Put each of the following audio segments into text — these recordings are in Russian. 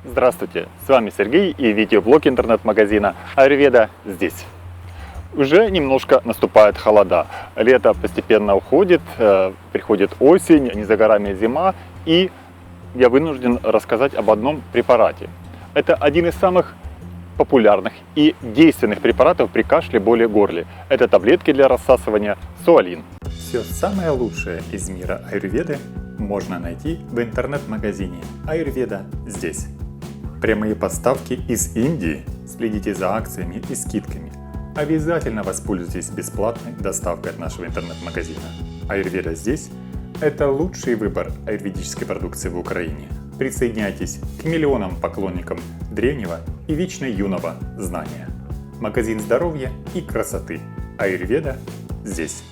Здравствуйте, с вами Сергей и видеоблог интернет-магазина Аюрведа здесь. Уже немножко наступает холода, лето постепенно уходит, приходит осень, не за горами зима, и я вынужден рассказать об одном препарате. Это один из самых популярных и действенных препаратов при кашле, боли, горле. Это таблетки для рассасывания Суолин. Все самое лучшее из мира аюрведы можно найти в интернет-магазине Аюрведа здесь. Прямые поставки из Индии. Следите за акциями и скидками. Обязательно воспользуйтесь бесплатной доставкой от нашего интернет-магазина. Аюрведа здесь – это лучший выбор аюрведической продукции в Украине. Присоединяйтесь к миллионам поклонникам древнего и вечно юного знания. Магазин здоровья и красоты. Аюрведа здесь.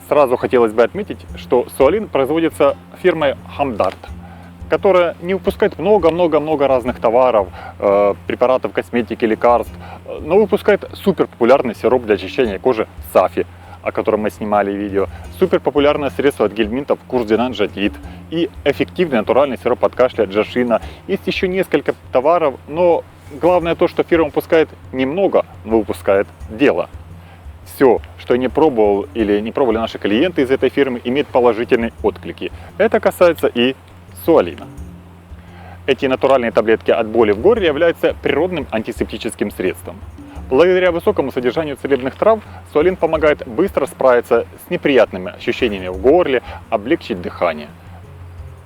Сразу хотелось бы отметить, что Суолин производится фирмой Hamdard, которая не выпускает много-много-много разных товаров, препаратов, косметики, лекарств, но выпускает супер популярный сироп для очищения кожи Сафи, о котором мы снимали видео, супер популярное средство от гельминтов Курсдинан Джадид и эффективный натуральный сироп от кашля Джашина. Есть еще несколько товаров, но главное то, что фирма выпускает немного, но выпускает дело. Все, что я не пробовал или не пробовали наши клиенты из этой фирмы, имеет положительные отклики. Это касается и Суолина. Эти натуральные таблетки от боли в горле являются природным антисептическим средством. Благодаря высокому содержанию целебных трав Суолин помогает быстро справиться с неприятными ощущениями в горле, облегчить дыхание.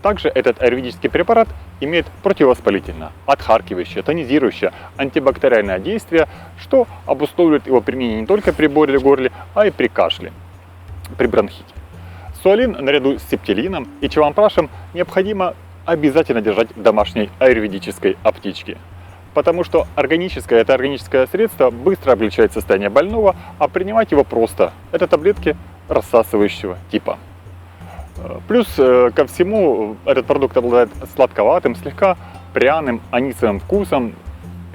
Также этот аюрведический препарат имеет противовоспалительное, отхаркивающее, тонизирующее, антибактериальное действие, что обусловливает его применение не только при боли в горле, а и при кашле, при бронхите. Суолин наряду с септилином и чавампрашем необходимо обязательно держать в домашней аюрведической аптечке, потому что это органическое средство быстро облегчает состояние больного, а принимать его просто. Это таблетки рассасывающего типа. Плюс ко всему этот продукт обладает сладковатым, слегка пряным анисовым вкусом,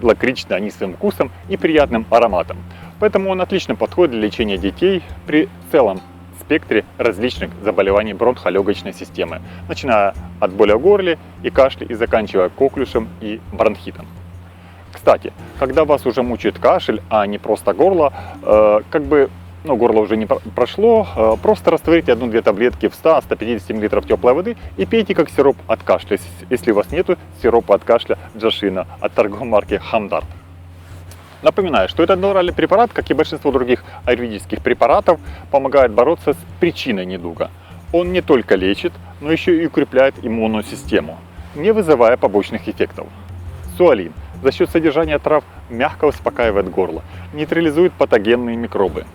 лакрично-анисовым вкусом и приятным ароматом. Поэтому он отлично подходит для лечения детей при целом спектре различных заболеваний бронхолегочной системы, начиная от боли в горле и кашля и заканчивая коклюшем и бронхитом. Кстати, когда вас уже мучает кашель, а не просто горло, горло уже не прошло, просто растворите 1-2 таблетки в 100-150 мл теплой воды и пейте как сироп от кашля, если у вас нет сиропа от кашля Джашина от торговой марки Hamdard. Напоминаю, что этот натуральный препарат, как и большинство других аюрведических препаратов, помогает бороться с причиной недуга. Он не только лечит, но еще и укрепляет иммунную систему, не вызывая побочных эффектов. Суолин за счет содержания трав мягко успокаивает горло, нейтрализует патогенные микробы.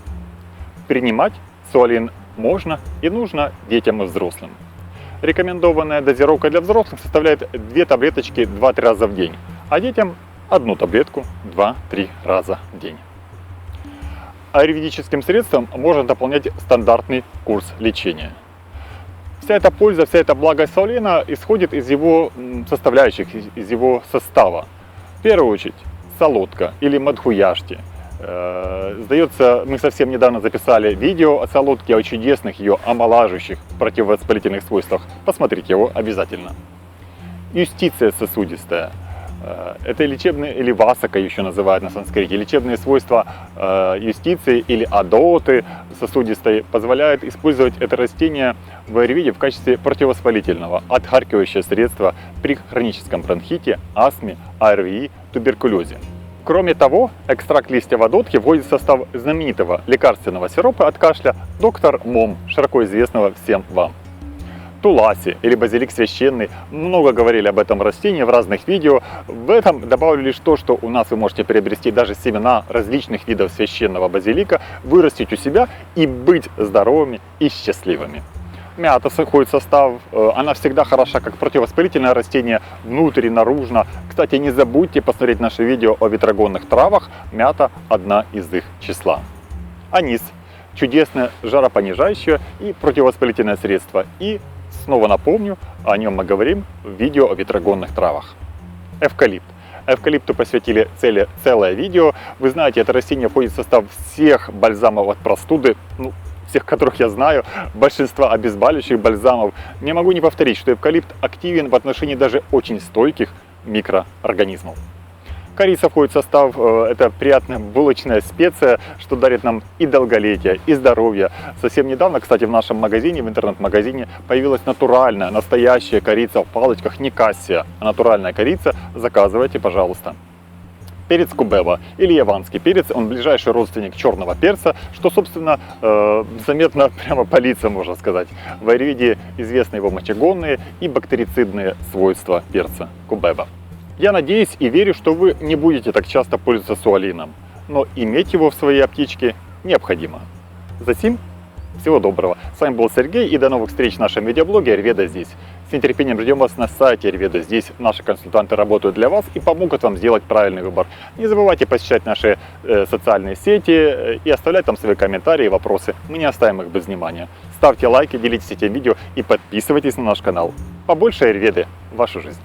Принимать Суолин можно и нужно детям и взрослым. Рекомендованная дозировка для взрослых составляет 2 таблеточки 2-3 раза в день, а детям 1 таблетку 2-3 раза в день. Аюрведическим средством можно дополнять стандартный курс лечения. Вся эта польза, вся эта благость Суолина исходит из его составляющих, из его состава. В первую очередь солодка или мадхуяшти. Сдается, мы совсем недавно записали видео о солодке, о чудесных ее омолаживающих противовоспалительных свойствах. Посмотрите его обязательно. Юстиция сосудистая. Это лечебные, или васака еще называют на санскрите, лечебные свойства юстиции или адоты сосудистой позволяют использовать это растение в аюрведе в качестве противовоспалительного, отхаркивающего средства при хроническом бронхите, астме, ОРВИ, туберкулезе. Кроме того, экстракт листьев адотхи входит в состав знаменитого лекарственного сиропа от кашля доктор Мом, широко известного всем вам. Туласи или базилик священный, много говорили об этом растении в разных видео. В этом добавлю лишь то, что у нас вы можете приобрести даже семена различных видов священного базилика, вырастить у себя и быть здоровыми и счастливыми. Мята входит в состав, она всегда хороша как противовоспалительное растение внутрь и наружно. Кстати, не забудьте посмотреть наше видео о ветрогонных травах, мята одна из их числа. Анис – чудесное жаропонижающее и противовоспалительное средство. И снова напомню, о нем мы говорим в видео о ветрогонных травах. Эвкалипт. Эвкалипту посвятили целое видео. Вы знаете, это растение входит в состав всех бальзамов от простуды, всех, которых я знаю, большинства обезболивающих бальзамов. Не могу не повторить, что эвкалипт активен в отношении даже очень стойких микроорганизмов. Корица входит в состав, это приятная булочная специя, что дарит нам и долголетие, и здоровье. Совсем недавно, кстати, в нашем магазине, в интернет-магазине, появилась натуральная, настоящая корица в палочках, не кассия, а натуральная корица. Заказывайте, пожалуйста. Перец кубеба или яванский перец, он ближайший родственник черного перца, что, собственно, заметно прямо по лицам, можно сказать. В аюрведе известны его мочегонные и бактерицидные свойства перца кубеба. Я надеюсь и верю, что вы не будете так часто пользоваться суалином, но иметь его в своей аптечке необходимо. Затем всего доброго. С вами был Сергей, и до новых встреч в нашем видеоблоге Аюрведа здесь. С нетерпением ждем вас на сайте Аюрведа здесь. Наши консультанты работают для вас и помогут вам сделать правильный выбор. Не забывайте посещать наши социальные сети и оставлять там свои комментарии и вопросы. Мы не оставим их без внимания. Ставьте лайки, делитесь этим видео и подписывайтесь на наш канал. Побольше Аюрведы в вашу жизнь.